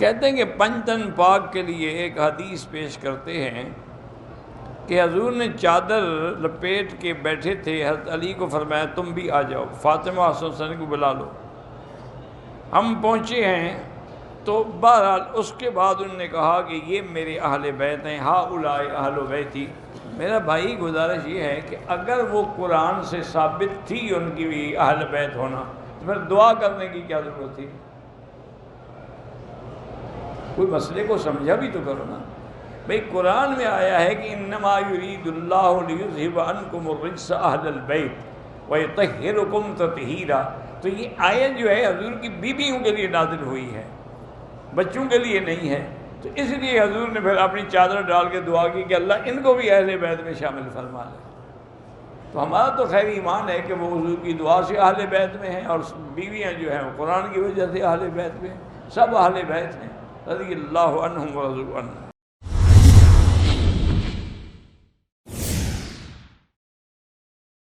کہتے ہیں کہ پنجتن پاک کے لیے ایک حدیث پیش کرتے ہیں کہ حضور نے چادر لپیٹ کے بیٹھے تھے، حضرت علی کو فرمایا تم بھی آ جاؤ، فاطمہ حسن کو بلا لو۔ ہم پہنچے ہیں تو بہرحال اس کے بعد انہوں نے کہا کہ یہ میرے اہل بیت ہیں، ہؤلاء اہل بیتی۔ میرا بھائی گزارش یہ ہے کہ اگر وہ قرآن سے ثابت تھی ان کی بھی اہل بیت ہونا تو پھر دعا کرنے کی کیا ضرورت تھی؟ کوئی مسئلے کو سمجھا بھی تو کرو نا بھئی۔ قرآن میں آیا ہے کہ انما یرید اللہ لیذھب عنکم الرجس اہل البیت ویطہرکم تطہیرا، تو یہ آیت جو ہے حضور کی بیویوں کے لیے نازل ہوئی ہے، بچوں کے لیے نہیں ہے۔ تو اس لیے حضور نے پھر اپنی چادر ڈال کے دعا کی کہ اللہ ان کو بھی اہل بیت میں شامل فرما لے۔ تو ہمارا تو خیر ایمان ہے کہ وہ حضور کی دعا سے اہل بیت میں ہیں، اور بیویاں جو ہیں وہ قرآن کی وجہ سے اہل بیت میں، سب اہل بیت ہیں رضی اللہ عنہم ورضوا عنہ۔